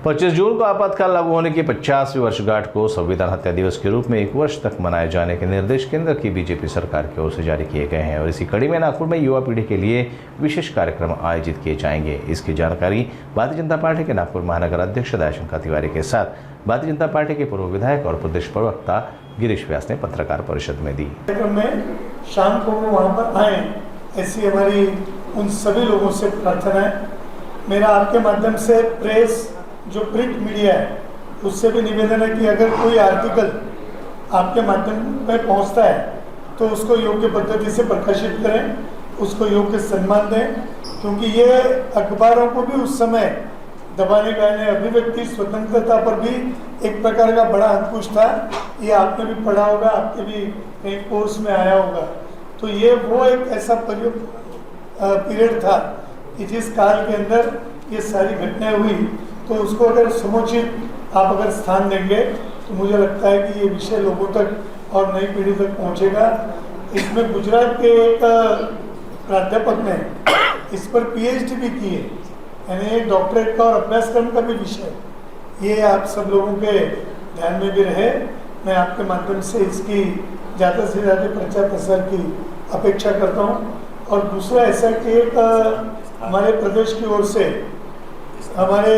25 जून को आपातकाल लागू होने की 50वीं वर्षगांठ को संविधान हत्या दिवस के रूप में 1 वर्ष तक मनाए जाने के निर्देश केंद्र की बीजेपी सरकार की ओर से जारी किए गए हैं और इसी कड़ी में नागपुर में युवा पीढ़ी के लिए विशेष कार्यक्रम आयोजित किए जाएंगे। इसकी जानकारी भारतीय जनता पार्टी के नागपुर महानगर अध्यक्ष दयाशंकर तिवारी के साथ भारतीय जनता पार्टी के पूर्व विधायक और प्रदेश प्रवक्ता गिरीश व्यास ने पत्रकार परिषद में दी। कार्यक्रम में शाम को वो वहाँ पर आए, ऐसी हमारी उन सभी लोगों से प्रार्थना है। मेरा आपके माध्यम से प्रेस जो प्रिंट मीडिया है उससे भी निवेदन है कि अगर कोई आर्टिकल आपके माध्यम में पहुंचता है तो उसको योग्य पद्धति से प्रकाशित करें, उसको योग्य सम्मान दें, क्योंकि ये अखबारों को भी उस समय दबाने का अभिव्यक्ति स्वतंत्रता पर भी एक प्रकार का बड़ा अंकुश था। ये आपने भी पढ़ा होगा, आपके भी एक कोर्स में आया होगा। तो ये वो एक ऐसा पीरियड था कि जिस काल के अंदर ये सारी घटनाएं हुई, तो उसको अगर समुचित आप अगर स्थान देंगे तो मुझे लगता है कि ये विषय लोगों तक और नई पीढ़ी तक पहुंचेगा। इसमें गुजरात के एक प्राध्यापक ने इस पर पीएचडी भी की है, यानी एक डॉक्टरेट का और अभ्यासक्रम का भी विषय। ये आप सब लोगों के ध्यान में भी रहे। मैं आपके माध्यम से इसकी ज़्यादा से ज़्यादा प्रचार प्रसार की अपेक्षा करता हूँ। और दूसरा ऐसा कि एक हमारे प्रदेश की ओर से हमारे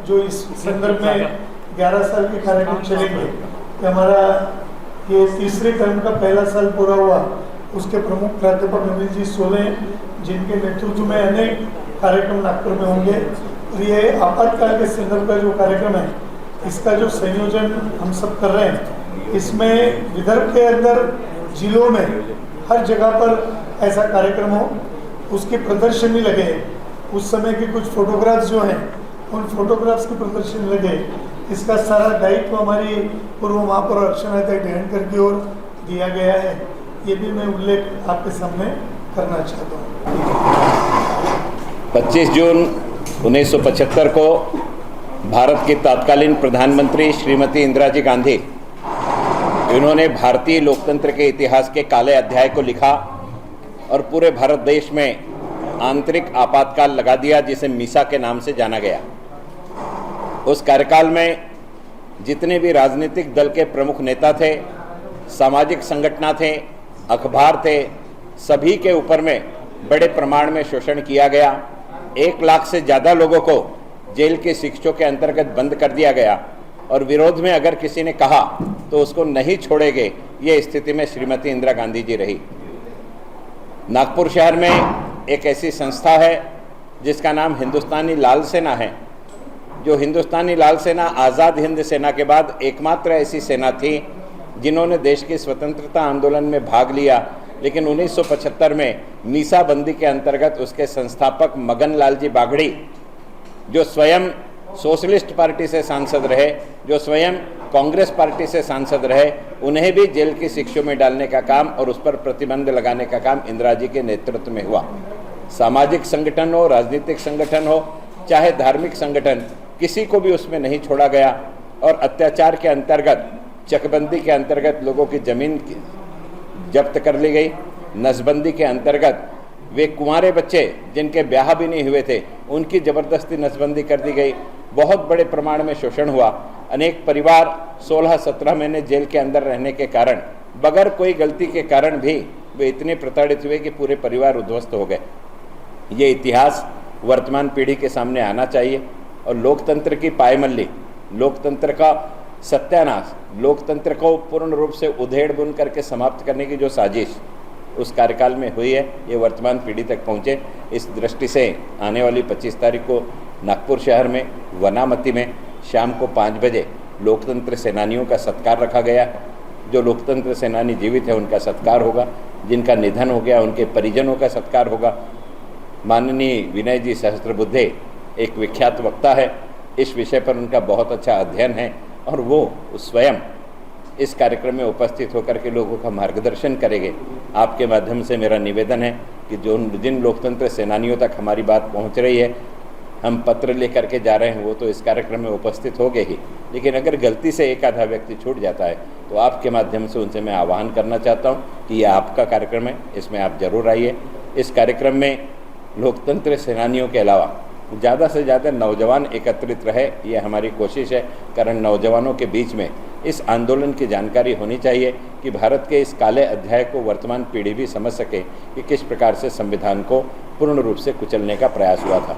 जो इस संदर्भ में 11 साल के कार्यक्रम चलेंगे कि हमारा ये तीसरे टर्म का पहला साल पूरा हुआ, उसके प्रमुख प्राध्यापक नवीन जी सोले, जिनके नेतृत्व में अनेक कार्यक्रम नागपुर में होंगे। और ये आपातकाल के संदर्भ का जो कार्यक्रम है, इसका जो संयोजन हम सब कर रहे हैं, इसमें विदर्भ के अंदर जिलों में हर जगह पर ऐसा कार्यक्रम हो, उसकी प्रदर्शनी लगे, उस समय के कुछ फोटोग्राफ्स जो हैं उन फोटोग्राफ्स की प्रदर्शनी लगे। इसका सारा दायित्व हमारी पूर्व महापौर अर्चना डेहनकर की ओर दिया गया है। ये भी मैं उल्लेख आपके सामने करना चाहता हूँ। 25 जून 1975 को भारत की तत्कालीन प्रधानमंत्री श्रीमती इंदिरा जी गांधी, इन्होंने भारतीय लोकतंत्र के इतिहास के काले अध्याय को लिखा और पूरे भारत देश में आंतरिक आपातकाल लगा दिया, जिसे मीसा के नाम से जाना गया। उस कार्यकाल में जितने भी राजनीतिक दल के प्रमुख नेता थे, सामाजिक संगठन थे, अखबार थे, सभी के ऊपर में बड़े प्रमाण में शोषण किया गया। 1 लाख से ज़्यादा लोगों को जेल की शिक्षों के अंतर्गत बंद कर दिया गया और विरोध में अगर किसी ने कहा तो उसको नहीं छोड़ेंगे, ये स्थिति में श्रीमती इंदिरा गांधी जी रही। नागपुर शहर में एक ऐसी संस्था है जिसका नाम हिंदुस्तानी लाल सेना है। जो हिंदुस्तानी लाल सेना आज़ाद हिंद सेना के बाद एकमात्र ऐसी सेना थी जिन्होंने देश की स्वतंत्रता आंदोलन में भाग लिया। लेकिन 1975 में मीसा बंदी के अंतर्गत उसके संस्थापक मगन लाल जी बागड़ी, जो स्वयं सोशलिस्ट पार्टी से सांसद रहे, जो स्वयं कांग्रेस पार्टी से सांसद रहे, उन्हें भी जेल की शिक्षों में डालने का काम और उस पर प्रतिबंध लगाने का काम इंदिरा जी के नेतृत्व में हुआ। सामाजिक संगठन हो, राजनीतिक संगठन हो, चाहे धार्मिक संगठन, किसी को भी उसमें नहीं छोड़ा गया। और अत्याचार के अंतर्गत, चकबंदी के अंतर्गत लोगों की जमीन जब्त कर ली गई। नसबंदी के अंतर्गत वे कुंवारे बच्चे जिनके ब्याह भी नहीं हुए थे, उनकी ज़बरदस्ती नसबंदी कर दी गई। बहुत बड़े प्रमाण में शोषण हुआ। अनेक परिवार 16-17 महीने जेल के अंदर रहने के कारण, बगैर कोई गलती के कारण भी वे इतने प्रताड़ित हुए कि पूरे परिवार उद्ध्वस्त हो गए। ये इतिहास वर्तमान पीढ़ी के सामने आना चाहिए और लोकतंत्र की पायमल्ली, लोकतंत्र का सत्यानाश, लोकतंत्र को पूर्ण रूप से उधेड़ बुन करके समाप्त करने की जो साजिश उस कार्यकाल में हुई है, ये वर्तमान पीढ़ी तक पहुँचे। इस दृष्टि से आने वाली 25 तारीख को नागपुर शहर में वनामती में शाम को 5 बजे लोकतंत्र सेनानियों का सत्कार रखा गया। जो लोकतंत्र सेनानी जीवित है उनका सत्कार होगा, जिनका निधन हो गया उनके परिजनों का सत्कार होगा। माननीय विनय जी सहस्त्रबुद्धे एक विख्यात वक्ता है, इस विषय पर उनका बहुत अच्छा अध्ययन है और वो स्वयं इस कार्यक्रम में उपस्थित होकर के लोगों का मार्गदर्शन करेंगे। आपके माध्यम से मेरा निवेदन है कि जिन लोकतंत्र सेनानियों तक हमारी बात पहुंच रही है, हम पत्र लेकर के जा रहे हैं, वो तो इस कार्यक्रम में उपस्थित हो गए ही, लेकिन अगर गलती से एक आधा व्यक्ति छूट जाता है तो आपके माध्यम से उनसे मैं आह्वान करना चाहता हूँ कि ये आपका कार्यक्रम है, इसमें आप जरूर आइए। इस कार्यक्रम में लोकतंत्र सेनानियों के अलावा ज़्यादा से ज़्यादा नौजवान एकत्रित रहे, ये हमारी कोशिश है। कारण नौजवानों के बीच में इस आंदोलन की जानकारी होनी चाहिए कि भारत के इस काले अध्याय को वर्तमान पीढ़ी भी समझ सके कि किस प्रकार से संविधान को पूर्ण रूप से कुचलने का प्रयास हुआ था।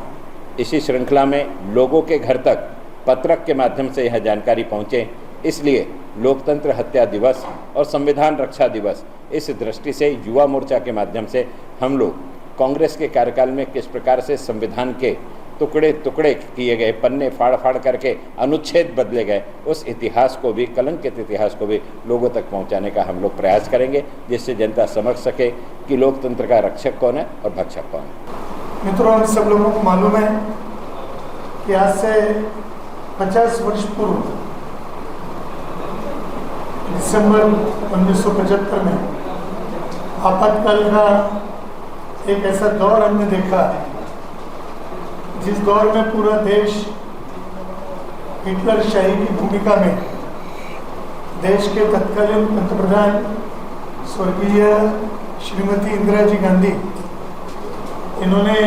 इसी श्रृंखला में लोगों के घर तक पत्रक के माध्यम से यह जानकारी पहुँचे, इसलिए लोकतंत्र हत्या दिवस और संविधान रक्षा दिवस, इस दृष्टि से युवा मोर्चा के माध्यम से हम लोग कांग्रेस के कार्यकाल में किस प्रकार से संविधान के टुकड़े टुकड़े किए गए, पन्ने फाड़ फाड़ करके अनुच्छेद बदले गए, उस इतिहास को भी, कलंकित इतिहास को भी लोगों तक पहुंचाने का हम लोग प्रयास करेंगे, जिससे जनता समझ सके कि लोकतंत्र का रक्षक कौन है और भक्षक कौन है। मित्रों, हम सब लोगों को मालूम है कि आज से 50 वर्ष पूर्व दिसंबर 1975 में आपातकाल का एक ऐसा दौर हमने देखा जिस दौर में पूरा देश हिटलर शाही की भूमिका में देश के तत्कालीन पंतप्रधान स्वर्गीय श्रीमती इंदिरा जी गांधी, इन्होंने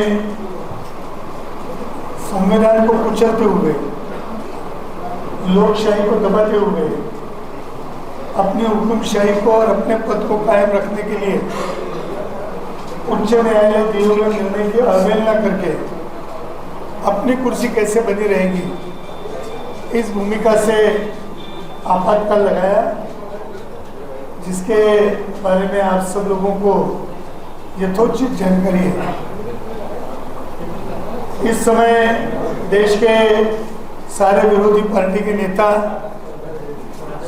संविधान को कुचलते हुए, लोकशाही को दबाते हुए अपनी हुकुमशाही को और अपने पद को कायम रखने के लिए उच्च न्यायालय दिए हुए निर्णय की अवहेलना करके अपनी कुर्सी कैसे बनी रहेगी, इस भूमिका से आपातकाल लगाया, जिसके बारे में आप सब लोगों को यथोचित जानकारी है। इस समय देश के सारे विरोधी पार्टी के नेता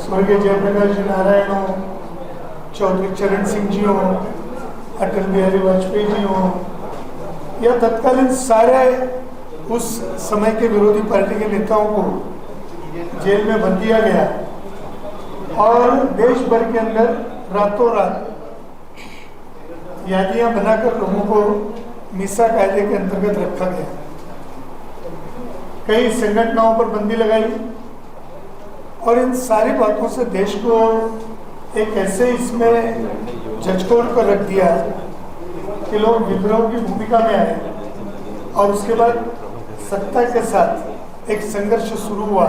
स्वर्गीय जयप्रकाश जी नारायण हो, चौधरी चरण सिंह जी हो, अटल बिहारी वाजपेयी जी हो, या तत्कालीन सारे उस समय के विरोधी पार्टी के नेताओं को जेल में बंद किया गया और देश भर के अंदर रातों रात यादियां बनाकर लोगों को मीसा कायदे के अंतर्गत रखा गया। कई संगठनों पर बंदी लगाई और इन सारी बातों से देश को एक ऐसे इसमें झकझोर कर रख दिया कि लोग विद्रोह की भूमिका में आए और उसके बाद सत्ता के साथ एक संघर्ष शुरू हुआ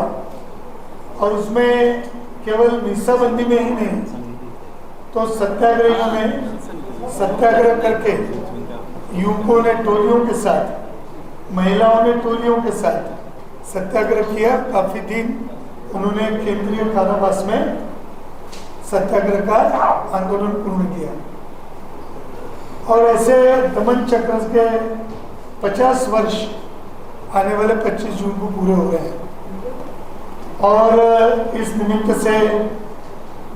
और उसमें केवल मीसाबंदी में ही नहीं तो सत्याग्रहियों ने सत्याग्रह करके युवकों ने टोलियों के साथ, महिलाओं ने टोलियों के साथ सत्याग्रह किया। काफी दिन उन्होंने केंद्रीय कारावास में सत्याग्रह का आंदोलन पूर्ण किया और ऐसे दमन चक्र के 50 वर्ष आने वाले 25 जून को पूरे हो रहे हैं और इस निमित्त से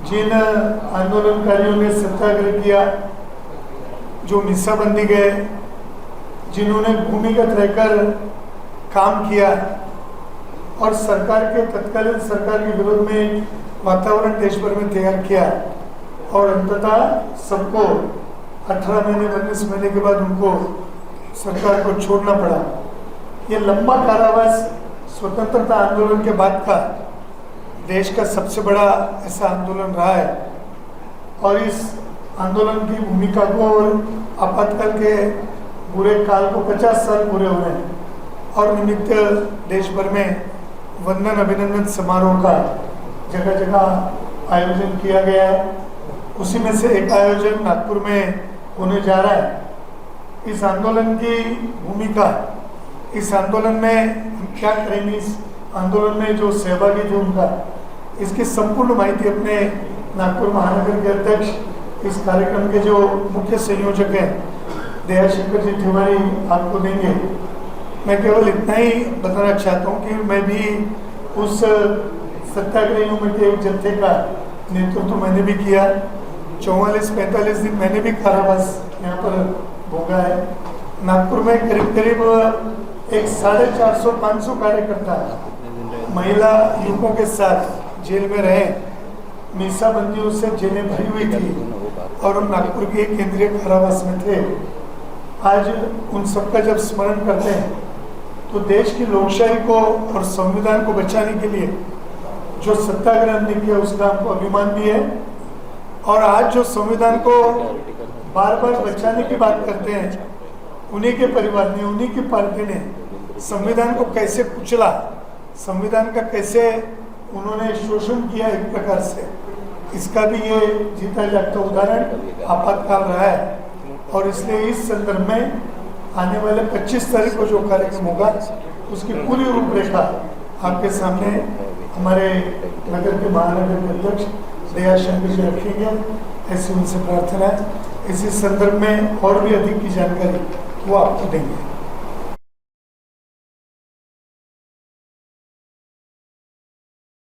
जिन आंदोलनकारियों ने सत्याग्रह किया, जो मीसाबंदी गए, जिन्होंने भूमिगत रहकर काम किया और सरकार के तत्कालीन सरकार के विरोध में वातावरण देश भर में तैयार किया और अंततः सबको 18 महीने 19 महीने के बाद उनको सरकार को छोड़ना पड़ा। ये लंबा कारावास स्वतंत्रता आंदोलन के बाद का देश का सबसे बड़ा ऐसा आंदोलन रहा है और इस आंदोलन की भूमिका को और आपातकाल के बुरे काल को 50 साल पूरे हो रहे हैं और निमित्त देश भर में वंदन अभिनंदन समारोह का जगह जगह आयोजन किया गया है। उसी में से एक आयोजन नागपुर में होने जा रहा है। इस आंदोलन की भूमिका, इस आंदोलन में हम क्या करेंगे, इस आंदोलन में जो सहभागी थे उनका, इसकी संपूर्ण माहिती अपने नागपुर महानगर के अध्यक्ष, इस कार्यक्रम के जो मुख्य संयोजक हैं दयाशंकर जी तिवारी आपको देंगे। मैं केवल इतना ही बताना चाहता हूँ कि मैं भी उस सत्याग्रहियों में के एक जत्थे का नेतृत्व मैंने भी किया। 44-45 दिन मैंने भी कारावास यहाँ पर भोगा है। नागपुर में करीब करीब एक 450-500 कार्यकर्ता महिला युवकों के साथ जेल में रहे। मीसाबंदियों से जेलें भरी हुई थी और हम नागपुर के केंद्रीय कारावास में थे। आज उन सबका जब स्मरण करते हैं तो देश की लोकशाही को और संविधान को बचाने के लिए जो सत्याग्रह हमने किया उसका हमको अभिमान भी है और आज जो संविधान को बार बार बचाने की बात करते हैं उन्हीं के परिवार ने, उन्हीं की पार्टी ने संविधान को कैसे कुचला, संविधान का कैसे उन्होंने शोषण किया एक प्रकार से, इसका भी ये जीता जागता उदाहरण आपातकाल रहा है। और इसलिए इस संदर्भ में आने वाले 25 तारीख को जो कार्यक्रम होगा उसकी पूरी रूपरेखा आपके सामने हमारे नगर के महानगर के अध्यक्ष दयाशंकर जी रखेंगे, ऐसी उनसे प्रार्थना है। इसी संदर्भ में और भी अधिक की जानकारी वो आपको देंगे।